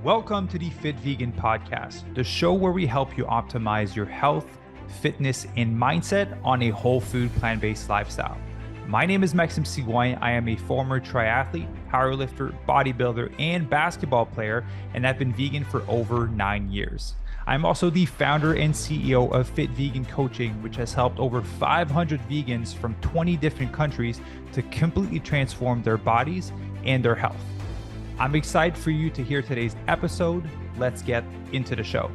Welcome to the Fit Vegan Podcast, the show where we help you optimize your health, fitness, and mindset on a whole food, plant-based lifestyle. My name is Maxime Sigouin. I am a former triathlete, powerlifter, bodybuilder, and basketball player, and I've been vegan for over 9 years. I'm also the founder and CEO of Fit Vegan Coaching, which has helped over 500 vegans from 20 different countries to completely transform their bodies and their health. I'm excited for you to hear today's episode. Let's get into the show.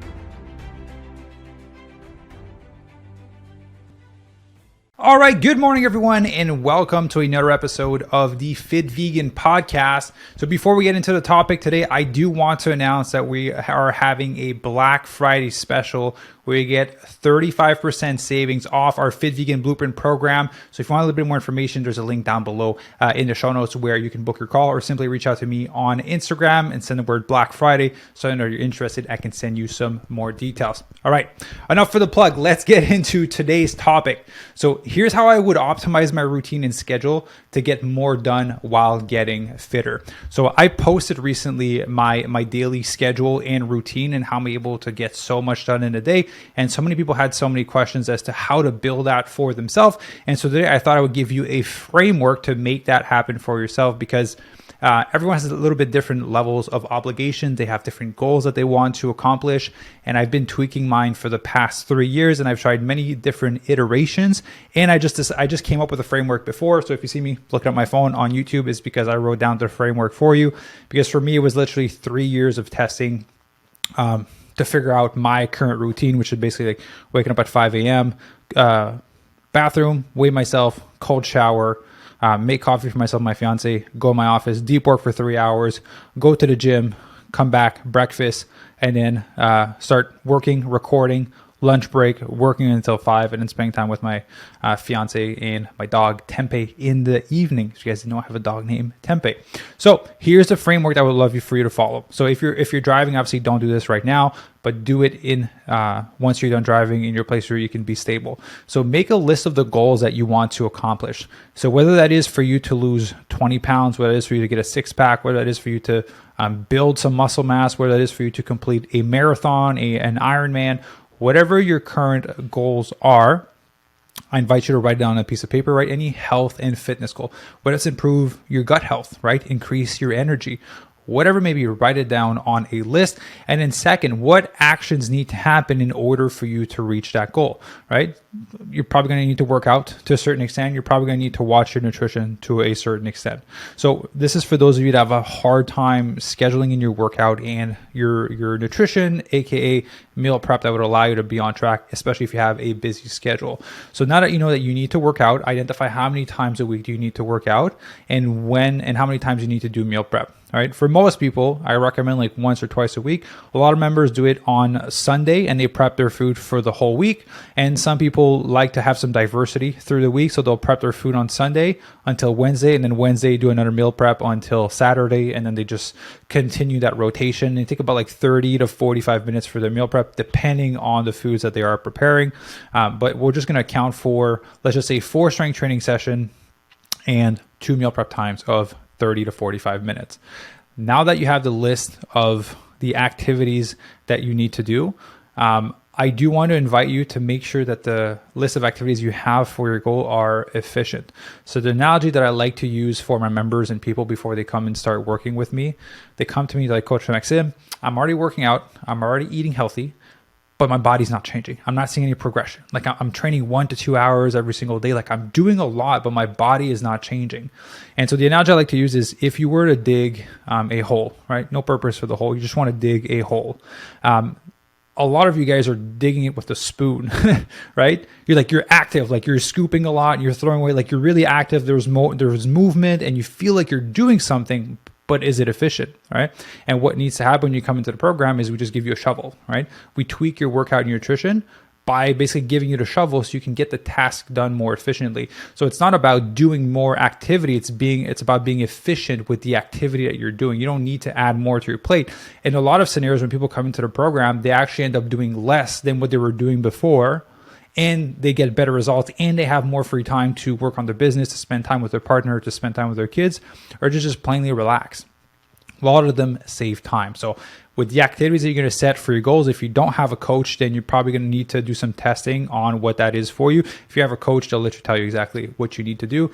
All right, good morning, everyone, and welcome to another episode of the Fit Vegan Podcast. So before we get into the topic today, I do want to announce that we are having a Black Friday special where you get 35% savings off our Fit Vegan Blueprint program. So if you want a little bit more information, there's a link down below in the show notes where you can book your call or simply reach out to me on Instagram and send the word Black Friday. So I know you're interested, I can send you some more details. All right, enough for the plug. Let's get into today's topic. So here's how I would optimize my routine and schedule to get more done while getting fitter. So I posted recently my daily schedule and routine and how I'm able to get so much done in a day. And so many people had so many questions as to how to build that for themselves. And so today I thought I would give you a framework to make that happen for yourself, because everyone has a little bit different levels of obligation. They have different goals that they want to accomplish. And I've been tweaking mine for the past 3 years, and I've tried many different iterations. And I just came up with a framework before. So if you see me looking at my phone on YouTube, it's because I wrote down the framework for you. Because for me, it was literally 3 years of testing to figure out my current routine, which is basically like waking up at 5 a.m., bathroom, weigh myself, cold shower, make coffee for myself and my fiance, go to my office, deep work for 3 hours, go to the gym, come back, breakfast, and then start working, recording, lunch break, working until 5, and then spending time with my fiance and my dog Tempe in the evening. So you guys know I have a dog named Tempe. So here's the framework that I would love for you to follow. So if you're driving, obviously don't do this right now, but do it in once you're done driving in your place where you can be stable. So make a list of the goals that you want to accomplish. So whether that is for you to lose 20 pounds, whether it is for you to get a six-pack, whether that is for you to build some muscle mass, whether that is for you to complete a marathon, an Ironman, whatever your current goals are, I invite you to write it down on a piece of paper, write any health and fitness goal. Whether it's improve your gut health, right? Increase your energy, whatever, maybe write it down on a list. And then second, what actions need to happen in order for you to reach that goal, right? You're probably going to need to work out to a certain extent. You're probably going to need to watch your nutrition to a certain extent. So this is for those of you that have a hard time scheduling in your workout and your nutrition, aka meal prep, that would allow you to be on track, especially if you have a busy schedule. So now that you know that you need to work out, identify how many times a week do you need to work out and when and how many times you need to do meal prep. All right. For most people, I recommend like once or twice a week. A lot of members do it on Sunday and they prep their food for the whole week. And some people like to have some diversity through the week. So they'll prep their food on Sunday until Wednesday, and then Wednesday do another meal prep until Saturday. And then they just continue that rotation. They take about like 30 to 45 minutes for their meal prep, depending on the foods that they are preparing. But we're just going to account for, let's just say, 4 strength training session and 2 meal prep times of 30 to 45 minutes. Now that you have the list of the activities that you need to do, I do want to invite you to make sure that the list of activities you have for your goal are efficient. So the analogy that I like to use for my members and people before they come and start working with me, they come to me like, Coach Maxime, I'm already working out, I'm already eating healthy, but my body's not changing. I'm not seeing any progression. Like I'm training 1 to 2 hours every single day. Like I'm doing a lot, but my body is not changing. And so the analogy I like to use is if you were to dig a hole, right? No purpose for the hole. You just want to dig a hole. A lot of you guys are digging it with a spoon, right? You're active, like you're scooping a lot and you're throwing away, like you're really active. There's movement and you feel like you're doing something, but is it efficient, right? And what needs to happen when you come into the program is we just give you a shovel, right? We tweak your workout and your nutrition by basically giving you the shovel so you can get the task done more efficiently. So it's not about doing more activity, it's about being efficient with the activity that you're doing. You don't need to add more to your plate. In a lot of scenarios, when people come into the program, they actually end up doing less than what they were doing before, and they get better results, and they have more free time to work on their business, to spend time with their partner, to spend time with their kids, or to just plainly relax. A lot of them save time. So with the activities that you're going to set for your goals, if you don't have a coach, then you're probably going to need to do some testing on what that is for you. If you have a coach, they'll literally tell you exactly what you need to do.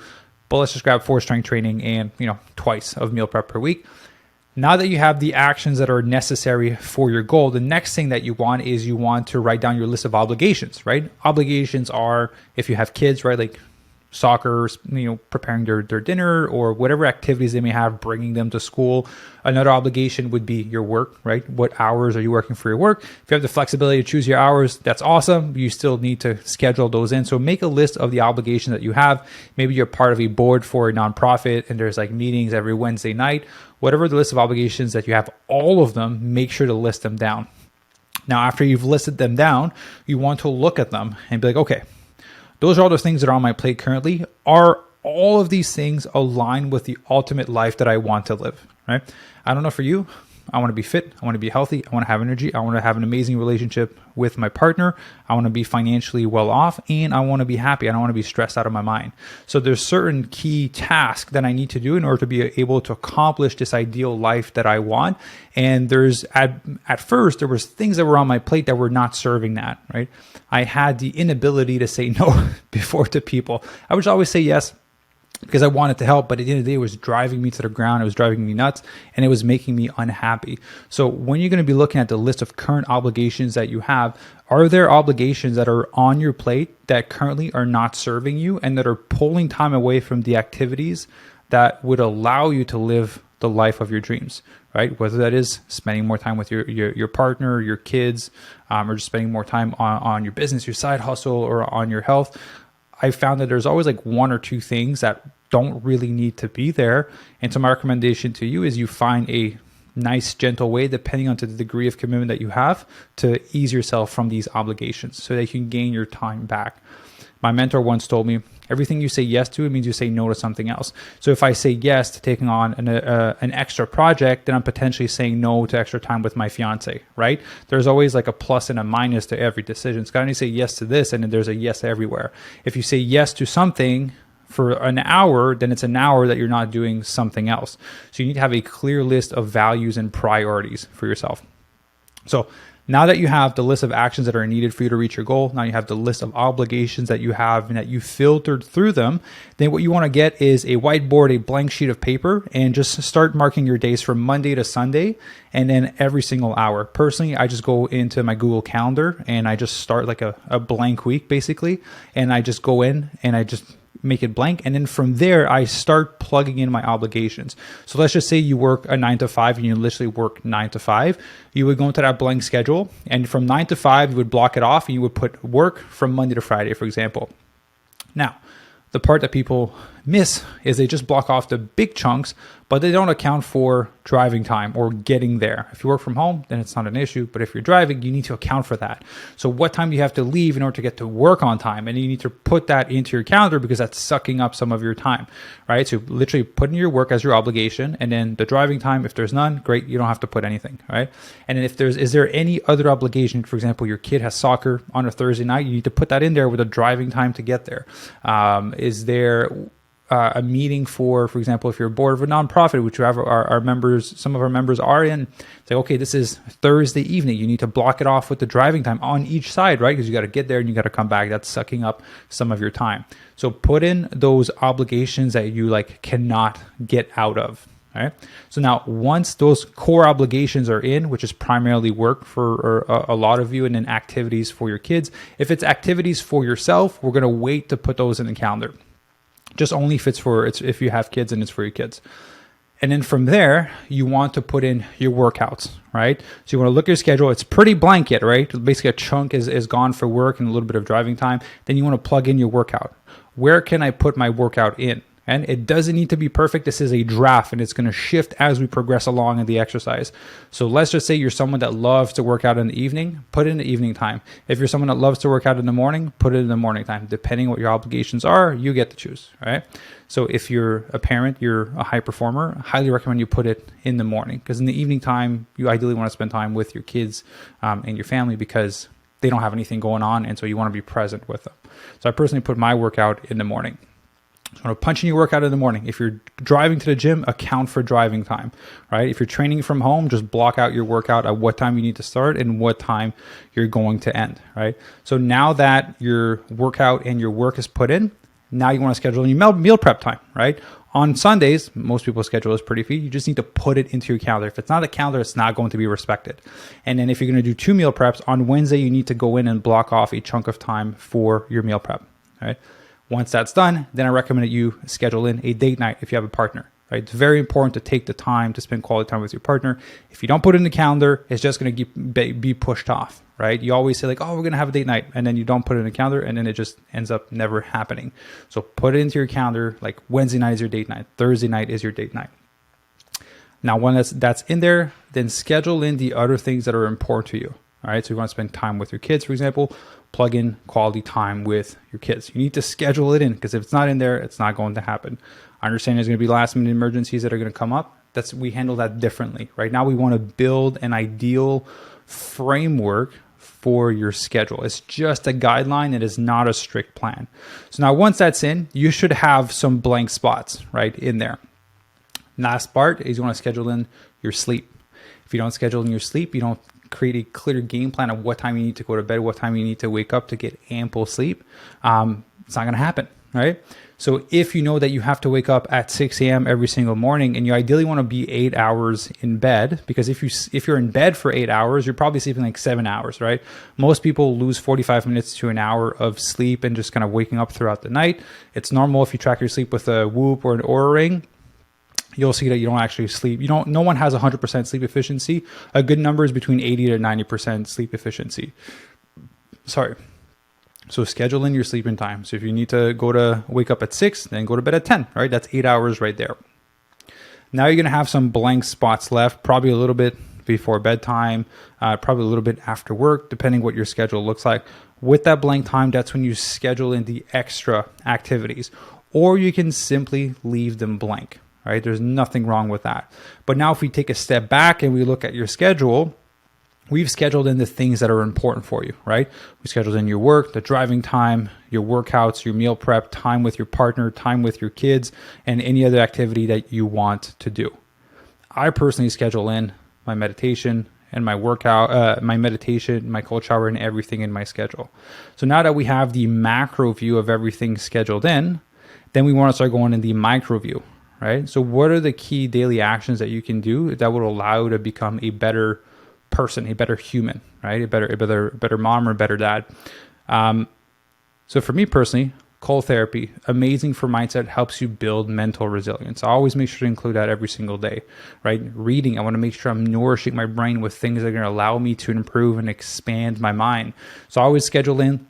But let's just grab 4 strength training and, twice of meal prep per week. Now that you have the actions that are necessary for your goal, the next thing that you want is you want to write down your list of obligations, right? Obligations are, if you have kids, right, like soccer, preparing their dinner or whatever activities they may have, bringing them to school. Another obligation would be your work, right? What hours are you working for your work? If you have the flexibility to choose your hours, that's awesome. You still need to schedule those in. So make a list of the obligations that you have. Maybe you're part of a board for a nonprofit and there's like meetings every Wednesday night. Whatever the list of obligations that you have, all of them, make sure to list them down. Now, after you've listed them down, you want to look at them and be like, okay, those are all the things that are on my plate currently. Are all of these things aligned with the ultimate life that I want to live, right? I don't know for you. I want to be fit. I want to be healthy. I want to have energy. I want to have an amazing relationship with my partner. I want to be financially well off and I want to be happy. I don't want to be stressed out of my mind. So there's certain key tasks that I need to do in order to be able to accomplish this ideal life that I want. And there's at first, there was things that were on my plate that were not serving that, right? I had the inability to say no before to people. I would always say yes, because I wanted to help, but at the end of the day, it was driving me to the ground. It was driving me nuts and it was making me unhappy. So when you're going to be looking at the list of current obligations that you have, are there obligations that are on your plate that currently are not serving you and that are pulling time away from the activities that would allow you to live the life of your dreams, right? Whether that is spending more time with your partner, your kids, or just spending more time on your business, your side hustle, or on your health. I found that there's always like 1 or 2 things that don't really need to be there. And so my recommendation to you is you find a nice, gentle way, depending on the degree of commitment that you have, to ease yourself from these obligations so that you can gain your time back. My mentor once told me, everything you say yes to, it means you say no to something else. So if I say yes to taking on an extra project, then I'm potentially saying no to extra time with my fiance, right? There's always like a plus and a minus to every decision. It's got to say yes to this, and then there's a yes everywhere. If you say yes to something for an hour, then it's an hour that you're not doing something else. So you need to have a clear list of values and priorities for yourself. So now that you have the list of actions that are needed for you to reach your goal, now you have the list of obligations that you have and that you filtered through them, then what you want to get is a whiteboard, a blank sheet of paper, and just start marking your days from Monday to Sunday, and then every single hour. Personally, I just go into my Google Calendar and I just start like a blank week basically, and I just go in and I just make it blank. And then from there, I start plugging in my obligations. So let's just say you work a 9 to 5 and you literally work 9 to 5. You would go into that blank schedule, and from 9 to 5, you would block it off and you would put work from Monday to Friday, for example. Now, the part that people miss is they just block off the big chunks, but they don't account for driving time or getting there. If you work from home, then it's not an issue. But if you're driving, you need to account for that. So what time do you have to leave in order to get to work on time? And you need to put that into your calendar because that's sucking up some of your time, right? So literally put in your work as your obligation, and then the driving time, if there's none, great, you don't have to put anything, right? And then is there any other obligation? For example, your kid has soccer on a Thursday night, you need to put that in there with a driving time to get there. Is there a meeting for example, if you're a board of a nonprofit, which our members, some of our members are in, say, okay, this is Thursday evening. You need to block it off with the driving time on each side, right? Because you got to get there and you got to come back. That's sucking up some of your time. So put in those obligations that you like cannot get out of. All right. So now once those core obligations are in, which is primarily work for a lot of you, and then activities for your kids. If it's activities for yourself, we're going to wait to put those in the calendar. Just only if if you have kids and it's for your kids. And then from there, you want to put in your workouts, right? So you want to look at your schedule. It's pretty blanket, right? Basically a chunk is gone for work and a little bit of driving time. Then you want to plug in your workout. Where can I put my workout in? And it doesn't need to be perfect. This is a draft, and it's going to shift as we progress along in the exercise. So let's just say you're someone that loves to work out in the evening, put it in the evening time. If you're someone that loves to work out in the morning, put it in the morning time. Depending what your obligations are, you get to choose, right? So if you're a parent, you're a high performer, I highly recommend you put it in the morning, because in the evening time, you ideally want to spend time with your kids and your family, because they don't have anything going on, and so you want to be present with them. So I personally put my workout in the morning. So punch in your workout in the morning. If you're driving to the gym, account for driving time, right? If you're training from home, just block out your workout at what time you need to start and what time you're going to end, right? So now that your workout and your work is put in, now you want to schedule your meal prep time, right? On Sundays, most people's schedule is pretty free. You just need to put it into your calendar. If it's not a calendar, it's not going to be respected. And then if you're going to do 2 meal preps, on Wednesday, you need to go in and block off a chunk of time for your meal prep, right? Once that's done, then I recommend that you schedule in a date night if you have a partner, right? It's very important to take the time to spend quality time with your partner. If you don't put it in the calendar, it's just going to be pushed off, right? You always say like, oh, we're going to have a date night. And then you don't put it in the calendar and then it just ends up never happening. So put it into your calendar, like Wednesday night is your date night. Thursday night is your date night. Now, when that's in there, then schedule in the other things that are important to you. All right. So you want to spend time with your kids, for example, plug in quality time with your kids. You need to schedule it in because if it's not in there, it's not going to happen. I understand there's going to be last minute emergencies that are going to come up. We handle that differently. Right now, we want to build an ideal framework for your schedule. It's just a guideline. It is not a strict plan. So now once that's in, you should have some blank spots right in there. Last part is you want to schedule in your sleep. If you don't schedule in your sleep, you don't create a clear game plan of what time you need to go to bed, what time you need to wake up to get ample sleep. It's not going to happen, right? So if you know that you have to wake up at 6 a.m. every single morning and you ideally want to be 8 hours in bed, because if you're in bed for 8 hours, you're probably sleeping like 7 hours, right? Most people lose 45 minutes to an hour of sleep and just kind of waking up throughout the night. It's normal if you track your sleep with a Whoop or an Oura Ring. You'll see that you don't actually sleep. No one has 100% sleep efficiency. A good number is between 80 to 90% sleep efficiency. Sorry. So schedule in your sleeping time. So if you need to wake up at 6, then go to bed at 10, right? That's 8 hours right there. Now you're going to have some blank spots left, probably a little bit before bedtime, probably a little bit after work, depending what your schedule looks like. With that blank time, that's when you schedule in the extra activities, or you can simply leave them blank. Right? There's nothing wrong with that. But now if we take a step back and we look at your schedule, we've scheduled in the things that are important for you, right? We scheduled in your work, the driving time, your workouts, your meal prep, time with your partner, time with your kids, and any other activity that you want to do. I personally schedule in my meditation and my workout, my meditation, my cold shower, and everything in my schedule. So now that we have the macro view of everything scheduled in, then we want to start going in the micro view. Right? So what are the key daily actions that you can do that will allow you to become a better person, a better human, right? A better mom or better dad. So for me personally, cold therapy, amazing for mindset, helps you build mental resilience. I always make sure to include that every single day, right? Reading, I want to make sure I'm nourishing my brain with things that are going to allow me to improve and expand my mind. So I always schedule in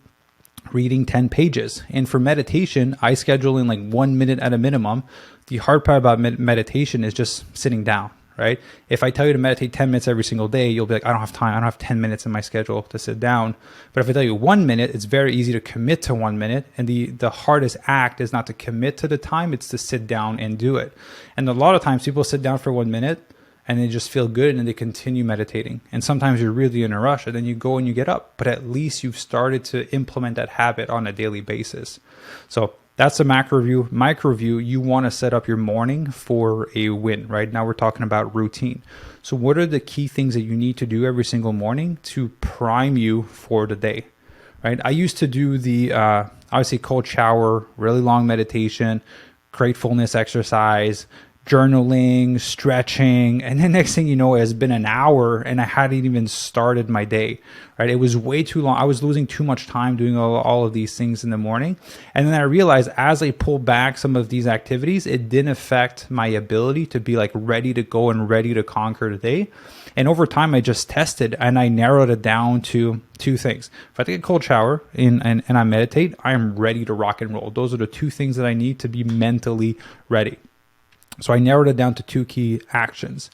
reading 10 pages. And for meditation, I schedule in like 1 minute at a minimum. The hard part about meditation is just sitting down, right? If I tell you to meditate 10 minutes every single day, you'll be like, I don't have time. I don't have 10 minutes in my schedule to sit down. But if I tell you 1 minute, it's very easy to commit to 1 minute. And the hardest act is not to commit to the time, it's to sit down and do it. And a lot of times people sit down for 1 minute and they just feel good and then they continue meditating. And sometimes you're really in a rush and then you go and you get up, but at least you've started to implement that habit on a daily basis. So that's the macro view. Micro view, you want to set up your morning for a win, right? Now we're talking about routine. So what are the key things that you need to do every single morning to prime you for the day, right? I used to do the, obviously cold shower, really long meditation, gratefulness exercise, journaling, stretching, and then next thing you know, it has been an hour and I hadn't even started my day, right? It was way too long. I was losing too much time doing all of these things in the morning. And then I realized as I pulled back some of these activities, it didn't affect my ability to be like ready to go and ready to conquer the day. And over time, I just tested and I narrowed it down to 2 things. If I take a cold shower and I meditate, I am ready to rock and roll. Those are the 2 things that I need to be mentally ready. So I narrowed it down to 2 key actions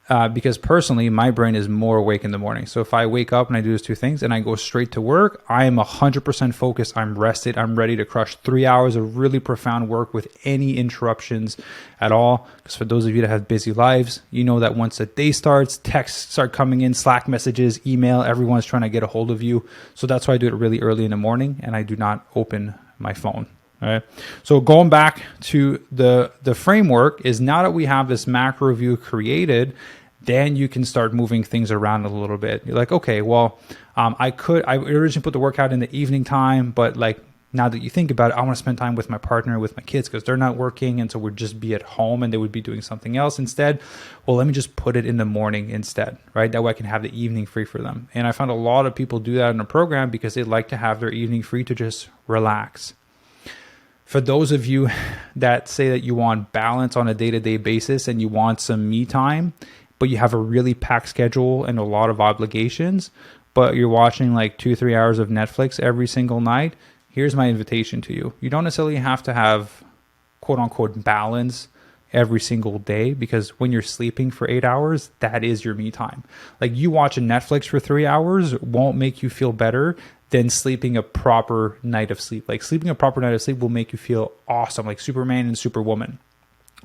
because personally, my brain is more awake in the morning. So if I wake up and I do those 2 things and I go straight to work, I am 100% focused. I'm rested. I'm ready to crush 3 hours of really profound work with any interruptions at all. Because for those of you that have busy lives, you know that once the day starts, texts start coming in, Slack messages, email, everyone's trying to get a hold of you. So that's why I do it really early in the morning and I do not open my phone. All right. So going back to the framework is, now that we have this macro view created, then you can start moving things around a little bit. You're like, okay, well, I originally put the workout in the evening time, but like, now that you think about it, I want to spend time with my partner, with my kids, because they're not working. And so we'd just be at home and they would be doing something else instead. Well, let me just put it in the morning instead, right? That way I can have the evening free for them. And I found a lot of people do that in the program because they like to have their evening free to just relax. For those of you that say that you want balance on a day-to-day basis and you want some me time, but you have a really packed schedule and a lot of obligations, but you're watching like 2-3 hours of Netflix every single night, here's my invitation to you. You don't necessarily have to have quote unquote balance every single day, because when you're sleeping for 8 hours, that is your me time. Like, you watching Netflix for 3 hours won't make you feel better than sleeping a proper night of sleep. Like, sleeping a proper night of sleep will make you feel awesome, like Superman and Superwoman.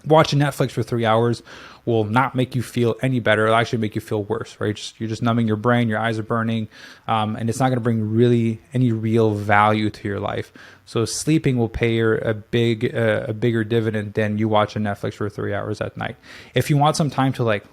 Watching Netflix for 3 hours will not make you feel any better. It'll actually make you feel worse, right? You're just numbing your brain, your eyes are burning, and it's not going to bring really any real value to your life. So sleeping will pay you a bigger dividend than you watching Netflix for 3 hours at night. If you want some time to like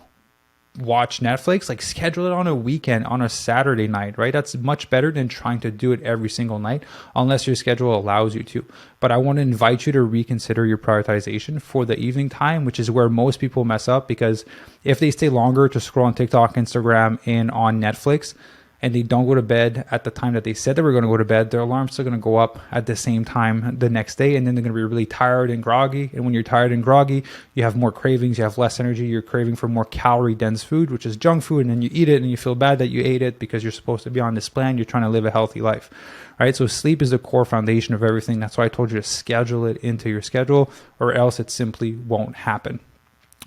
watch Netflix, like schedule it on a weekend, on a Saturday night, right? That's much better than trying to do it every single night, unless your schedule allows you to. But I want to invite you to reconsider your prioritization for the evening time, which is where most people mess up, because if they stay longer to scroll on TikTok, Instagram, and on Netflix, and they don't go to bed at the time that they said they were going to go to bed, their alarm's still going to go up at the same time the next day, and then they're going to be really tired and groggy. And when you're tired and groggy, you have more cravings, you have less energy, you're craving for more calorie-dense food, which is junk food, and then you eat it and you feel bad that you ate it because you're supposed to be on this plan. You're trying to live a healthy life, right? So sleep is the core foundation of everything. That's why I told you to schedule it into your schedule, or else it simply won't happen.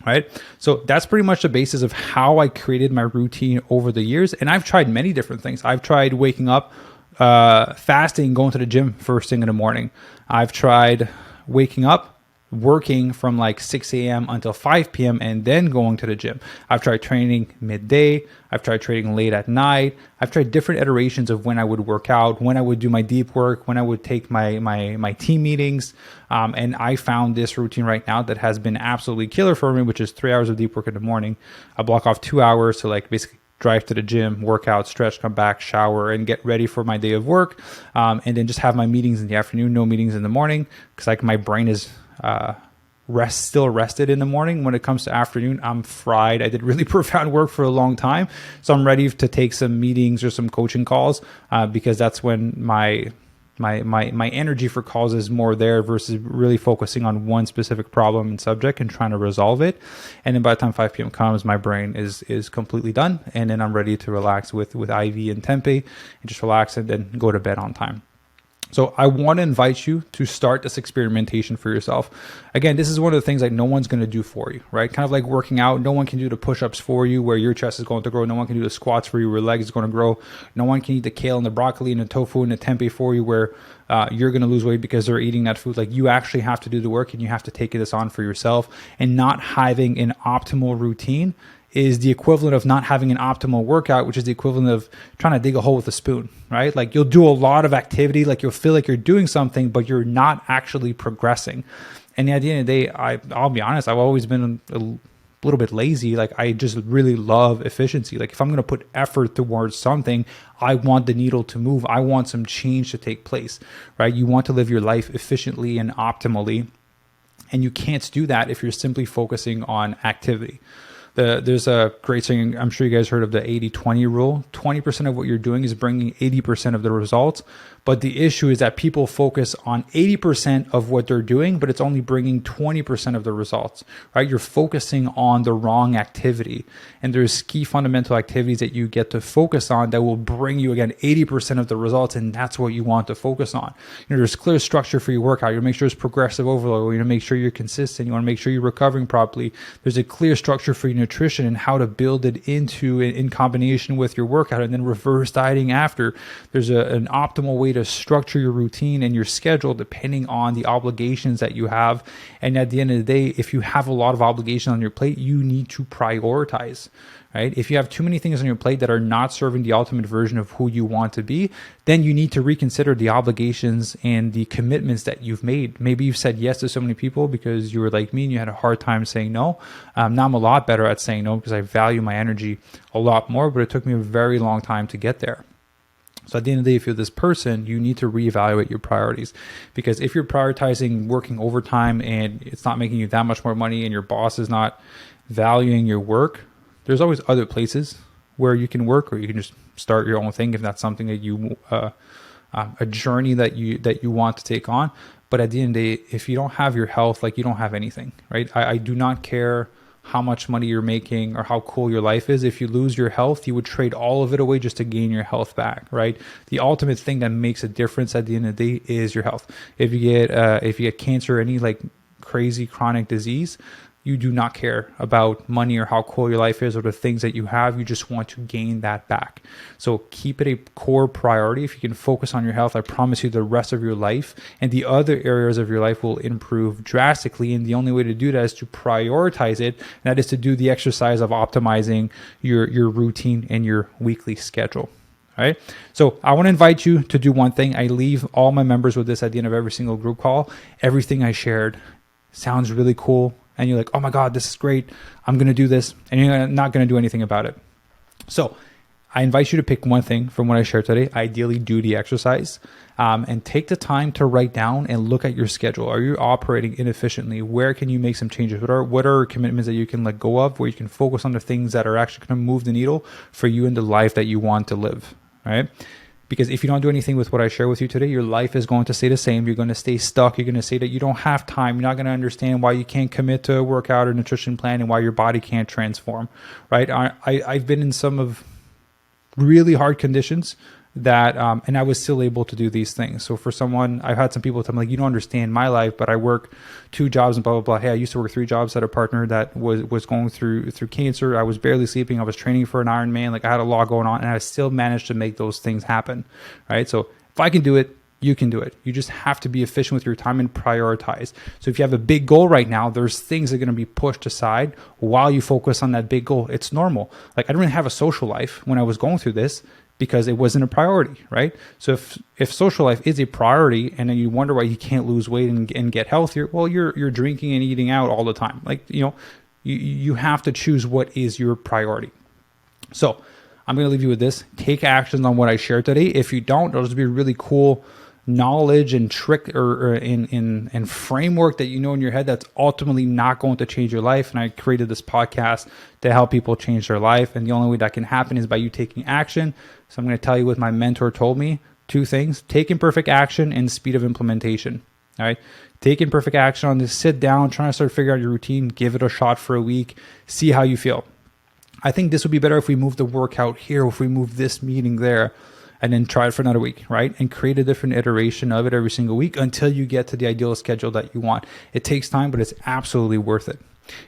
Right. So that's pretty much the basis of how I created my routine over the years. And I've tried many different things. I've tried waking up, fasting, going to the gym first thing in the morning. I've tried waking up, working from like 6 a.m. until 5 p.m. and then going to the gym. I've tried training midday. I've tried training late at night. I've tried different iterations of when I would work out, when I would do my deep work, when I would take my team meetings. And I found this routine right now that has been absolutely killer for me, which is 3 hours of deep work in the morning. I block off 2 hours to like basically drive to the gym, work out, stretch, come back, shower, and get ready for my day of work. And then just have my meetings in the afternoon, no meetings in the morning, because like my brain is still rested in the morning. When it comes to afternoon, I'm fried. I did really profound work for a long time, so I'm ready to take some meetings or some coaching calls, because that's when my energy for calls is more there versus really focusing on one specific problem and subject and trying to resolve it. And then by the time 5 p.m. comes, my brain is completely done, and then I'm ready to relax with IV and Tempe and just relax and then go to bed on time. So I want to invite you to start this experimentation for yourself. Again, this is one of the things like no one's going to do for you, right? Kind of like working out. No one can do the push-ups for you where your chest is going to grow. No one can do the squats for you where your leg is going to grow. No one can eat the kale and the broccoli and the tofu and the tempeh for you where you're going to lose weight because they're eating that food. Like, you actually have to do the work, and you have to take this on for yourself. And not having an optimal routine is the equivalent of not having an optimal workout, which is the equivalent of trying to dig a hole with a spoon, right? Like, you'll do a lot of activity, like you'll feel like you're doing something, but you're not actually progressing. And at the end of the day, I'll be honest, I've always been a little bit lazy. Like, I just really love efficiency. Like, if I'm going to put effort towards something, I want the needle to move. I want some change to take place, right? You want to live your life efficiently and optimally, and you can't do that if you're simply focusing on activity. There's a great saying, I'm sure you guys heard of the 80-20 rule. 20% of what you're doing is bringing 80% of the results. But the issue is that people focus on 80% of what they're doing, but it's only bringing 20% of the results, right? You're focusing on the wrong activity. And there's key fundamental activities that you get to focus on that will bring you, again, 80% of the results. And that's what you want to focus on. There's clear structure for your workout. You make sure it's progressive overload. You make sure you're consistent. You want to make sure you're recovering properly. There's a clear structure for your nutrition and how to build it into in combination with your workout, and then reverse dieting after. There's an optimal way to structure your routine and your schedule depending on the obligations that you have. And at the end of the day, if you have a lot of obligations on your plate, you need to prioritize, right? If you have too many things on your plate that are not serving the ultimate version of who you want to be, then you need to reconsider the obligations and the commitments that you've made. Maybe you've said yes to so many people because you were like me and you had a hard time saying no. Now I'm a lot better at saying no because I value my energy a lot more, but it took me a very long time to get there. So at the end of the day, if you're this person, you need to reevaluate your priorities, because if you're prioritizing working overtime and it's not making you that much more money and your boss is not valuing your work, there's always other places where you can work, or you can just start your own thing if that's something that you, a journey that you want to take on. But at the end of the day, if you don't have your health, like you don't have anything, right? I do not care how much money you're making or how cool your life is. If you lose your health, you would trade all of it away just to gain your health back, right? The ultimate thing that makes a difference at the end of the day is your health. If you get cancer or any like crazy chronic disease, you do not care about money or how cool your life is or the things that you have. You just want to gain that back. So keep it a core priority. If you can focus on your health, I promise you the rest of your life and the other areas of your life will improve drastically. And the only way to do that is to prioritize it. And that is to do the exercise of optimizing your routine and your weekly schedule. All right. So I want to invite you to do one thing. I leave all my members with this at the end of every single group call. Everything I shared sounds really cool. And you're like, oh my God, this is great. I'm going to do this. And you're not going to do anything about it. So I invite you to pick one thing from what I shared today. Ideally, do the exercise and take the time to write down and look at your schedule. Are you operating inefficiently? Where can you make some changes? What are commitments that you can let go of, where you can focus on the things that are actually going to move the needle for you in the life that you want to live, right? Because if you don't do anything with what I share with you today, your life is going to stay the same. You're going to stay stuck. You're going to say that you don't have time. You're not going to understand why you can't commit to a workout or nutrition plan and why your body can't transform, right? I've been in some of really hard conditions that, and I was still able to do these things. So for someone, I've had some people tell me like, you don't understand my life, but I work 2 jobs and blah, blah, blah. Hey, I used to work 3 jobs. Had a partner that was going through cancer. I was barely sleeping. I was training for an Ironman. Like I had a lot going on and I still managed to make those things happen. Right. So if I can do it, you can do it. You just have to be efficient with your time and prioritize. So if you have a big goal right now, there's things that are going to be pushed aside while you focus on that big goal. It's normal. Like I didn't really have a social life when I was going through this, because it wasn't a priority, right? So if social life is a priority and then you wonder why you can't lose weight and get healthier, well, you're drinking and eating out all the time. Like, you have to choose what is your priority. So I'm going to leave you with this. Take actions on what I shared today. If you don't, it'll just be really cool knowledge and trick or in framework that you know in your head that's ultimately not going to change your life. And I created this podcast to help people change their life. And the only way that can happen is by you taking action. So I'm going to tell you what my mentor told me. 2 things: take imperfect action and speed of implementation. All right. Take imperfect action on this. Sit down, try to start figuring out your routine, give it a shot for a week, see how you feel. I think this would be better if we move the workout here, if we move this meeting there, and then try it for another week, right? And create a different iteration of it every single week until you get to the ideal schedule that you want. It takes time, but it's absolutely worth it.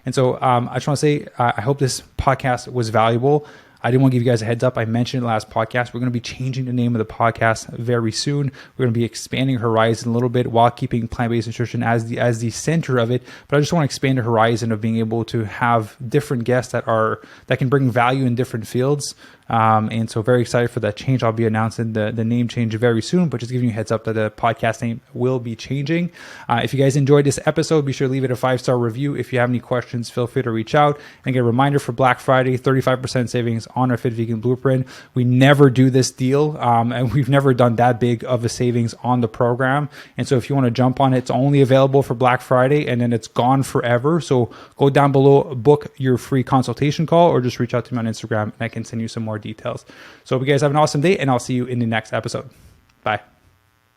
And so I just want to say, I hope this podcast was valuable. I didn't want to give you guys a heads up. I mentioned in the last podcast, we're going to be changing the name of the podcast very soon. We're going to be expanding horizon a little bit while keeping plant-based nutrition as the center of it. But I just want to expand the horizon of being able to have different guests that can bring value in different fields. And so very excited for that change. I'll be announcing the name change very soon, but just giving you a heads up that the podcast name will be changing. If you guys enjoyed this episode, be sure to leave it a 5-star review. If you have any questions, feel free to reach out. And get a reminder for Black Friday, 35% savings on our Fit Vegan Blueprint. We never do this deal, and we've never done that big of a savings on the program. And so if you want to jump on it, it's only available for Black Friday and then it's gone forever. So go down below, book your free consultation call, or just reach out to me on Instagram and I can send you some more details. So hope you guys have an awesome day, and I'll see you in the next episode. Bye.